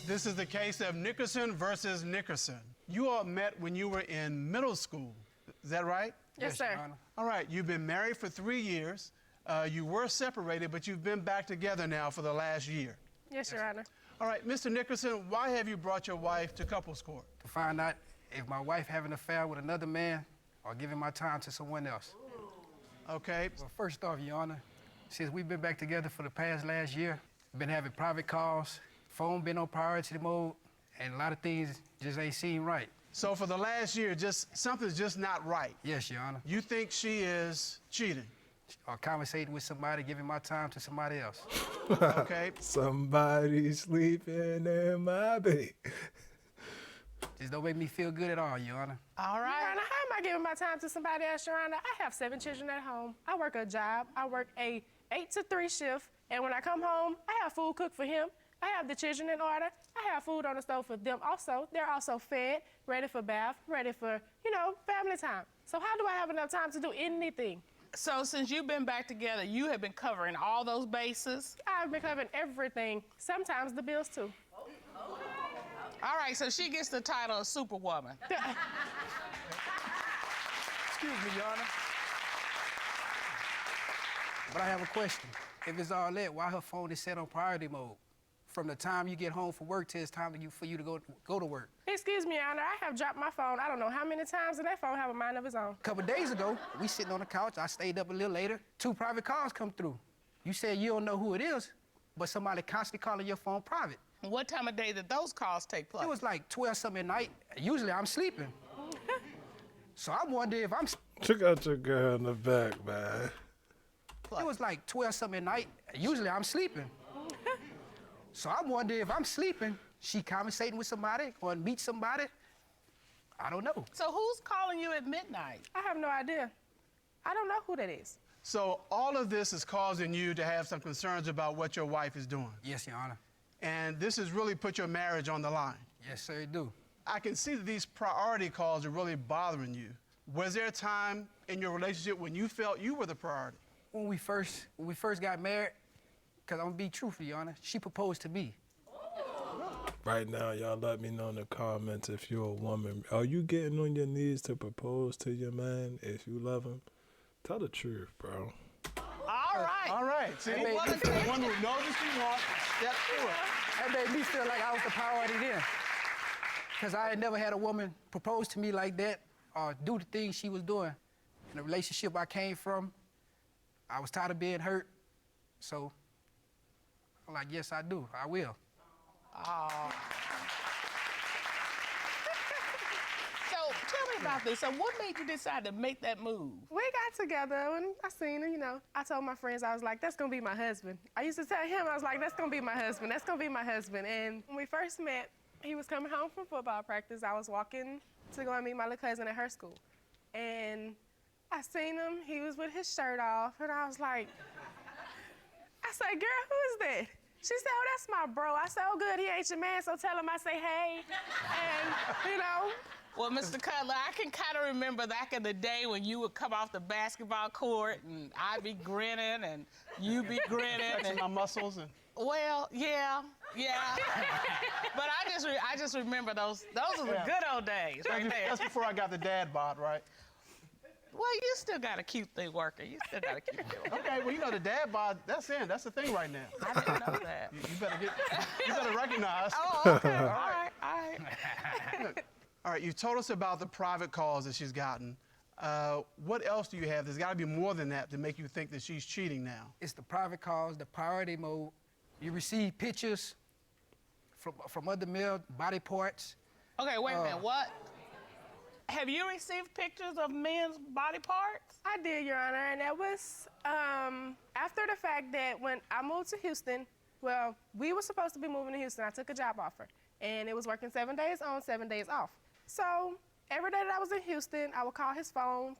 This is the case of Nickerson versus Nickerson. You all met when you were in middle school. Is that right? Yes, sir. Your Honor. All right, you've been married for 3 years. You were separated, but you've been back together now for the last year. Yes, Your Honor. All right, Mr. Nickerson, why have you brought your wife to couples court? To find out if my wife having an affair with another man or giving my time to someone else. Okay. Well, first off, Your Honor, since we've been back together for the past last year, been having private calls, phone been on priority mode, and a lot of things just ain't seem right. So for the last year, something's just not right. Yes, Your Honor. You think she is cheating? Or conversating with somebody, giving my time to somebody else. Okay. Somebody sleeping in my bed. Just don't make me feel good at all, Your Honor. All right. Your Honor, how am I giving my time to somebody else, Your Honor? I have 7 children at home. I work a job. I work a 8 to 3 shift. And when I come home, I have food cooked for him. I have the children in order. I have food on the stove for them also. They're also fed, ready for bath, ready for, family time. So how do I have enough time to do anything? So since you've been back together, you have been covering all those bases? I've been covering everything, sometimes the bills too. All right, so she gets the title of Superwoman. Excuse me, Your Honor. But I have a question. If it's all that, why her phone is set on priority mode? From the time you get home from work till it's time for you to go to work. Excuse me, Your Honor, I have dropped my phone I don't know how many times, and that phone have a mind of its own. A couple days ago, we sitting on the couch, I stayed up a little later, 2 private calls come through. You said you don't know who it is, but somebody constantly calling your phone private. What time of day did those calls take place? It was like 12-something at night. Usually I'm sleeping. So I'm wondering if I'm... Check out your girl in the back, man. It was like 12-something at night. Usually I'm sleeping. So I'm wondering if I'm sleeping, she conversating with somebody or meet somebody. I don't know. So who's calling you at midnight? I have no idea. I don't know who that is. So all of this is causing you to have some concerns about what your wife is doing. Yes, Your Honor. And this has really put your marriage on the line. Yes, sir, it do. I can see that these priority calls are really bothering you. Was there a time in your relationship when you felt you were the priority? When we first got married, because I'm gonna be truthful, Your Honor, she proposed to me. Right now, y'all let me know in the comments if you're a woman. Are you getting on your knees to propose to your man if you love him? Tell the truth, bro. All right. All right. See, Hey, the one who knows what she wants, step forward. That made me feel like I was the priority then. Because I had never had a woman propose to me like that or do the things she was doing. In the relationship I came from, I was tired of being hurt. So I'm like, yes, I do. I will. Oh. So tell me about this. So what made you decide to make that move? We got together and I seen him, I told my friends, I was like, that's gonna be my husband. I used to tell him, I was like, that's gonna be my husband, that's gonna be my husband. And when we first met, he was coming home from football practice. I was walking to go and meet my little cousin at her school. And I seen him, he was with his shirt off, and I was like, I said, girl, who is that? She said, oh, that's my bro. I said, oh, good, he ain't your man, so tell him I say hey. And, Well, Mr. Cutler, I can kind of remember back in the day when you would come off the basketball court and I'd be grinning and you be grinning. Flexing my muscles and... Well, yeah. But I just remember those were the good old days right there. That's before I got the dad bod, right? Well, you still got a cute thing working. You still got a cute thing working. Okay, well, the dad bod, that's in. That's the thing right now. I didn't know that. You better recognize. Oh, okay. All right. Look, all right, you told us about the private calls that she's gotten. What else do you have? There's got to be more than that to make you think that she's cheating now. It's the private calls, the priority mode. You receive pictures from other male body parts. Okay, wait a minute. What? Have you received pictures of men's body parts? I did, Your Honor, and that was after the fact that when I moved to Houston, well, we were supposed to be moving to Houston. I took a job offer, and it was working 7 days on, 7 days off. So every day that I was in Houston, I would call his phone.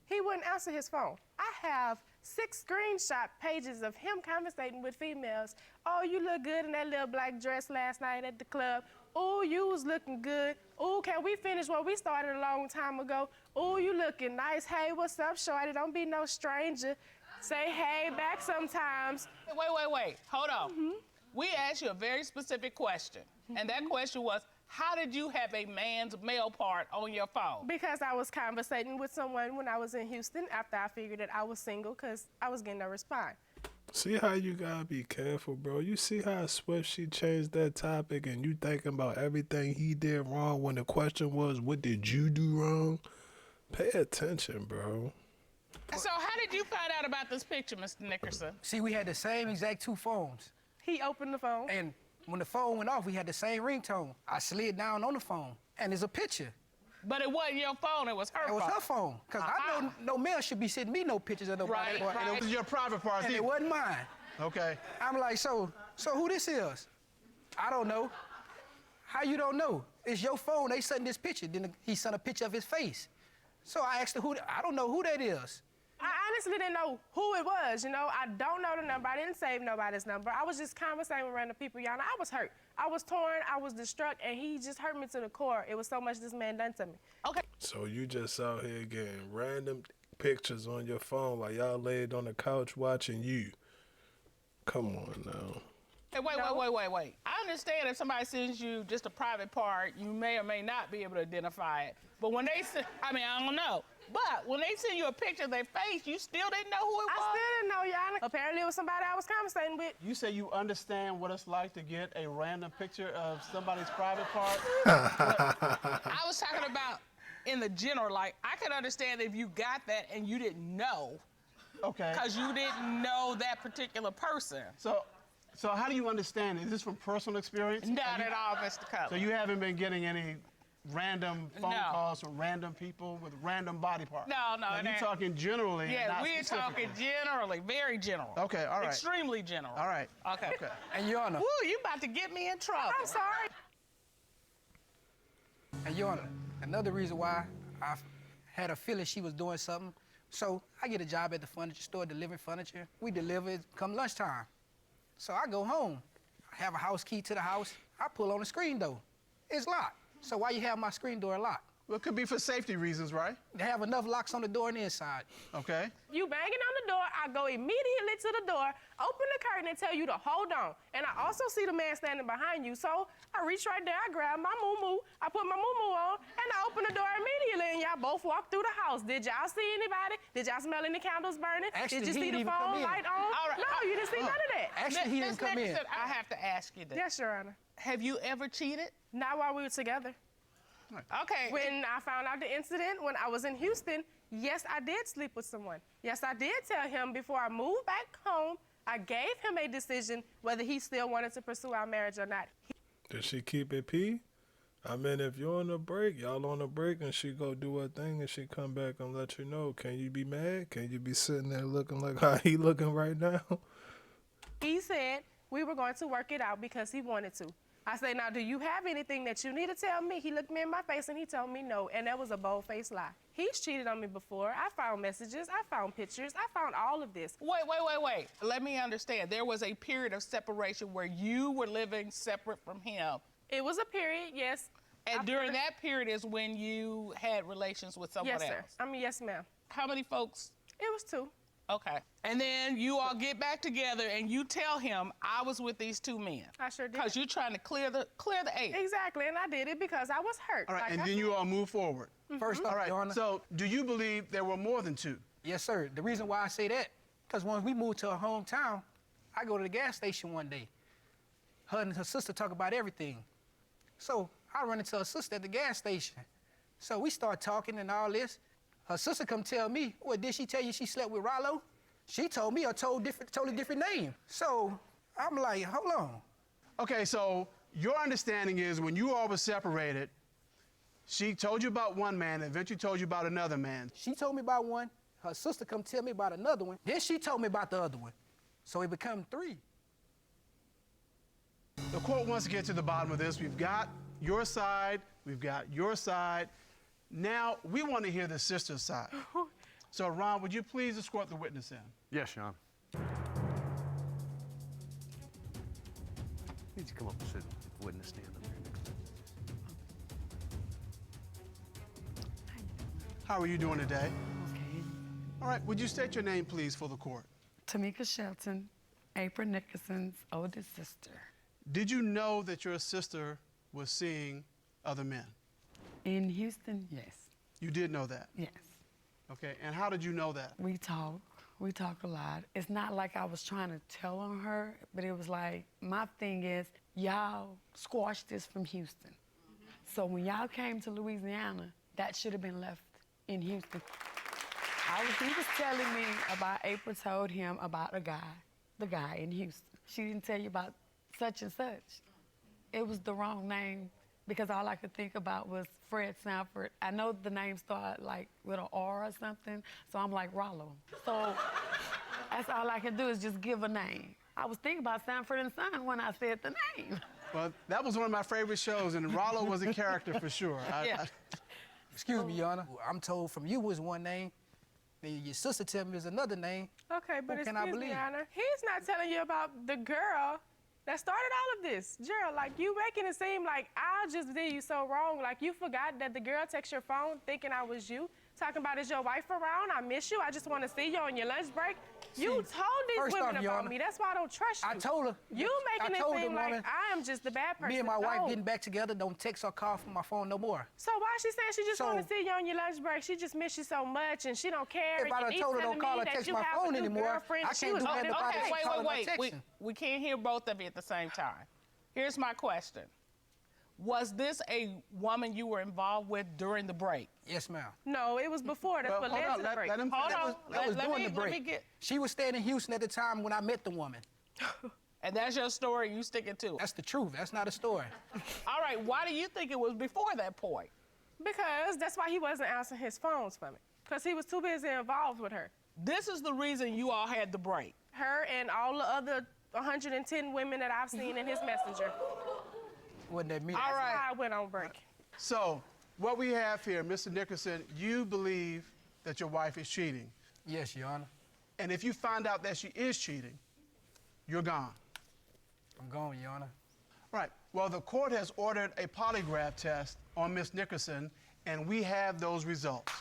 He wouldn't answer his phone. I have 6 screenshot pages of him conversating with females. Oh, you look good in that little black dress last night at the club. Oh, you was looking good. Oh, can we finish what we started a long time ago? Oh, you looking nice. Hey, what's up, shorty? Don't be no stranger. Say hey back sometimes. Wait. Hold on. we asked you a very specific question. And that question was, how did you have a man's male part on your phone? Because I was conversating with someone when I was in Houston after I figured that I was single because I was getting no response. See how you gotta be careful, bro. You see how swift she changed that topic and you thinking about everything he did wrong when the question was, what did you do wrong? Pay attention, bro. So how did you find out about this picture, Mr. Nickerson? See, we had the same exact 2 phones. He opened the phone. And when the phone went off, we had the same ringtone. I slid down on the phone, and there's a picture. But it wasn't your phone, it was her It phone. was her phone. Because I know no male should be sending me no pictures of nobody. Right, boy. right. And it was your private parts. And it wasn't mine. Okay. I'm like, so who this is? I don't know. How you don't know? It's your phone. They sent this picture. Then he sent a picture of his face. So I asked her I don't know who that is. I honestly didn't know who it was, you know. I don't know the number. I didn't save nobody's number. I was just conversating with random people, y'all. I was hurt. I was torn. I was distraught, and he just hurt me to the core. It was so much this man done to me. Okay. So you just out here getting random pictures on your phone while y'all laid on the couch watching you. Come on now. Hey, wait. I understand if somebody sends you just a private part, you may or may not be able to identify it. But when they send, I don't know. But when they send you a picture of their face, you still didn't know who it was? I still didn't know, y'all. Apparently, it was somebody I was conversating with. You say you understand what it's like to get a random picture of somebody's private part? I was talking about in the general, like, I could understand if you got that and you didn't know. Okay. Because you didn't know that particular person. So how do you understand it? Is this from personal experience? Not at all, Mr. Cutler. So you haven't been getting any random phone No. calls from random people with random body parts? No, Now, it you're ain't. talking generally. Yeah, not we're specifically. talking generally, very general. Okay, all right. Extremely general. All right. Okay. Okay. And Your Honor, Woo, you about to get me in trouble. I'm sorry. and Your Honor, another reason why I had a feeling she was doing something. So I get a job at the furniture store delivering furniture. We deliver it come lunchtime. So I go home. I have a house key to the house. I pull on the screen door. It's locked. So why you have my screen door locked? Well, it could be for safety reasons, right? They have enough locks on the door on the inside. Okay. You banging on the door, I go immediately to the door, open the curtain and tell you to hold on. And I also see the man standing behind you, so I reach right there, I grab my moo-moo, I put my moo-moo on, and I open the door immediately, and y'all both walk through the house. Did y'all see anybody? Did y'all smell any candles burning? Actually, Did you he see didn't the even come phone in. light on? All right. No, you didn't see none of that. Actually, he didn't Ms. come in. Nickerson, I have to ask you this. Yes, Your Honor. Have you ever cheated? Not while we were together. Okay. When I found out the incident, when I was in Houston, yes, I did sleep with someone. Yes, I did tell him before I moved back home, I gave him a decision whether he still wanted to pursue our marriage or not. Did she keep it P? I mean, if you're on a break, y'all on a break, and she go do her thing, and she come back and let you know, can you be mad? Can you be sitting there looking like how he looking right now? He said we were going to work it out because he wanted to. I said, now, do you have anything that you need to tell me? He looked me in my face and he told me no, and that was a bold-faced lie. He's cheated on me before. I found messages, I found pictures, I found all of this. Wait. Let me understand. There was a period of separation where you were living separate from him. It was a period, yes. And After- during that period is when you had relations with someone Yes, else. sir. Yes, ma'am. How many folks? It was 2. Okay. And then you all get back together and you tell him, I was with these 2 men. I sure did. Because you're trying to clear the air. Exactly, and I did it because I was hurt. All right, Like and I then you all move forward. First off, All right, Your Honor. so do you believe there were more than 2? Yes, sir. The reason why I say that, because when we moved to her hometown, I go to the gas station one day. Her and her sister talk about everything. So I run into her sister at the gas station. So we start talking and all this. Her sister come tell me, well, did she tell you she slept with Rollo? She told me a totally different name. So I'm like, hold on. Okay, so your understanding is when you all were separated, she told you about one man, and eventually told you about another man. She told me about one. Her sister come tell me about another one. Then she told me about the other one. So it become 3. The court wants to get to the bottom of this. We've got your side, we've got your side. Now, we want to hear the sister's side. So, Ron, would you please escort the witness in? Yes, Sean. Need you come up and sit with the witness stand up here. How are you doing today? Okay. All right, would you state your name, please, for the court? Tamika Shelton, April Nickerson's oldest sister. Did you know that your sister was seeing other men? In Houston, yes. You did know that? Yes. Okay, and how did you know that? We talk a lot. It's not like I was trying to tell on her, but it was like, my thing is, y'all squashed this from Houston. So when y'all came to Louisiana, that should have been left in Houston. He was telling me about April told him about the guy in Houston. She didn't tell you about such and such. It was the wrong name because all I could think about was Fred Sanford. I know the name started like with an R or something, so I'm like Rollo. So that's all I can do is just give a name. I was thinking about Sanford and Son when I said the name. Well, that was one of my favorite shows, and Rollo was a character for sure. Excuse me, Your Honor. I'm told from you was one name, then your sister tell me is another name. Okay, but Who can I excuse me, believe? Your Honor. He's not telling you about the girl that started all of this. Gerald, like, you making it seem like I just did you so wrong. Like, you forgot that the girl texted your phone thinking I was you, talking about, is your wife around? I miss you. I just want to see you on your lunch break. You told these first women off, Your about Honor, me. That's why I don't trust you. I told her. You making I it told seem the like woman, I am just the bad person. me and my wife No. getting back together, don't text or call from my phone no more. So why she saying she just So- want to see you on your lunch break? She just miss you so much, and she don't care. If I done and told her telling don't call me or that text you my have a phone new anymore, girlfriend, I she can't was do on nothing the about phone. it. Calling or texting. We can't hear both of you at the same time. Here's my question. Was this a woman you were involved with during the break? Yes, ma'am. No, it was before. That's Well, what hold led on, to the break. let him Hold on. That was during the break. Let me get, She was staying in Houston at the time when I met the woman. and that's your story, you sticking to it. That's the truth. That's not a story. All right, why do you think it was before that point? Because that's why he wasn't answering his phones for me. Because he was too busy involved with her. This is the reason you all had the break. Her and all the other 110 women that I've seen in his messenger. Wasn't that me? All That's right. why I went on break. So, what we have here, Mr. Nickerson, you believe that your wife is cheating. Yes, Your Honor. And if you find out that she is cheating, you're gone. I'm gone, Your Honor. Right. Well, the court has ordered a polygraph test on Miss Nickerson, and we have those results.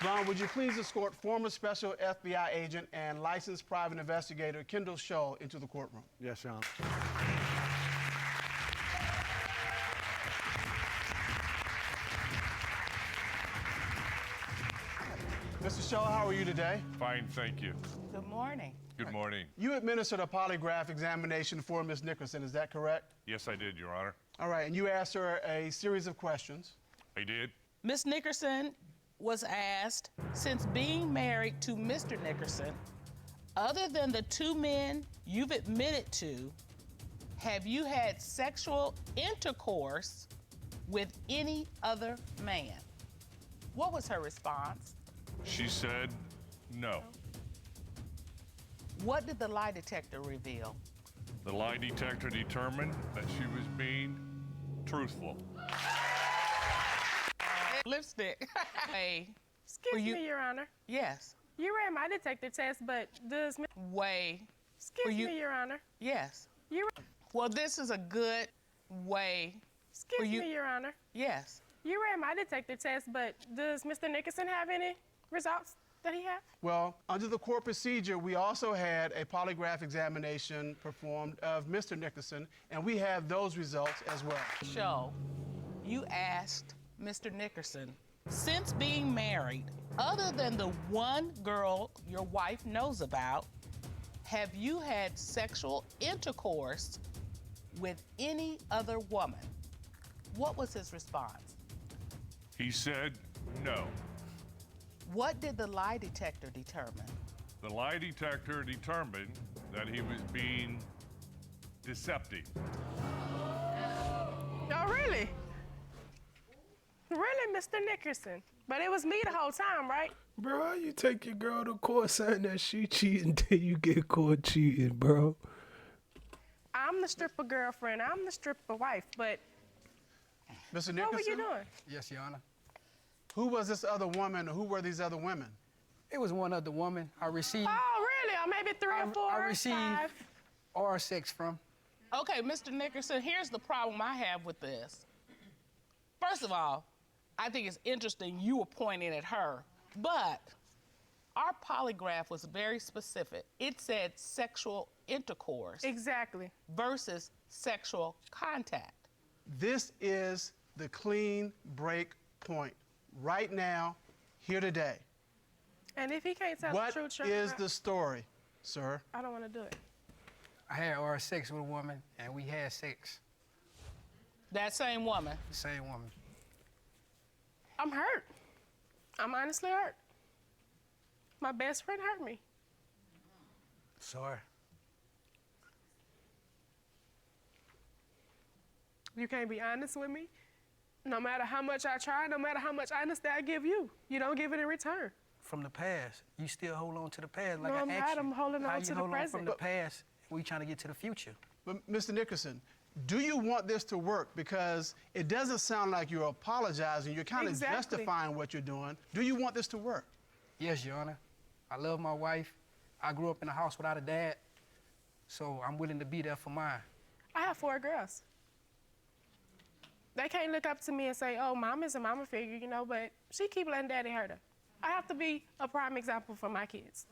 Ron, would you please escort former Special FBI agent and licensed private investigator Kendall Shull into the courtroom? Yes, Your Honor. Mr. Shull, how are you today? Fine, thank you. Good morning. Good morning. You administered a polygraph examination for Miss Nickerson, is that correct? Yes, I did, Your Honor. All right, and you asked her a series of questions. I did. Miss Nickerson was asked, since being married to Mr. Nickerson, other than the two men you've admitted to, have you had sexual intercourse with any other man? What was her response? She said no. What did the lie detector reveal? The lie detector determined that she was being truthful. Lipstick. Hey, Excuse Were you- me, Your Honor. yes. You ran my detector test, but does... Way. Excuse you- me, Your Honor. Yes. You... Well, this is a good way. Excuse you- me, Your Honor. Yes. You ran my detector test, but does Mr. Nickerson have any results that he have? Well, under the court procedure, we also had a polygraph examination performed of Mr. Nickerson, and we have those results as well. Show, you asked Mr. Nickerson, since being married, other than the one girl your wife knows about, have you had sexual intercourse with any other woman? What was his response? He said no. What did the lie detector determine? The lie detector determined that he was being deceptive. Oh, really? Really, Mr. Nickerson? But it was me the whole time, right? Bro, how you take your girl to court saying that she cheating till you get caught cheating, bro? I'm the stripper girlfriend. I'm the stripper wife, but Mr. Nickerson, what were you doing? Yes, Your Honor. who was this other woman, or who were these other women? It was one other woman I received Oh, really? Or maybe three or four, I received five. oral sex from. Okay, Mr. Nickerson, here's the problem I have with this. First of all, I think it's interesting you were pointing at her, but Our polygraph was very specific. It said sexual intercourse Exactly. versus sexual contact. This is the clean break point. Right now, here today. And if he can't tell What the truth, sure, is the story, sir? I don't want to do it. I had oral sex with a woman, and we had sex. That same woman. The same woman. I'm hurt. I'm honestly hurt. My best friend hurt me. Sorry. You can't be honest with me. No matter how much I try, no matter how much honesty I give you, you don't give it in return. From the past, you still hold on to the past like No, I I'm asked not. you. I'm holding How on you to the hold on present. from the past, we trying to get to the future. But Mr. Nickerson, do you want this to work? Because it doesn't sound like you're apologizing. You're kind of Exactly. justifying what you're doing. Do you want this to work? Yes, Your Honor. I love my wife. I grew up in a house without a dad, so I'm willing to be there for mine. I have 4 girls. They can't look up to me and say, oh, mama's a mama figure, you know, but she keep letting daddy hurt her. I have to be a prime example for my kids.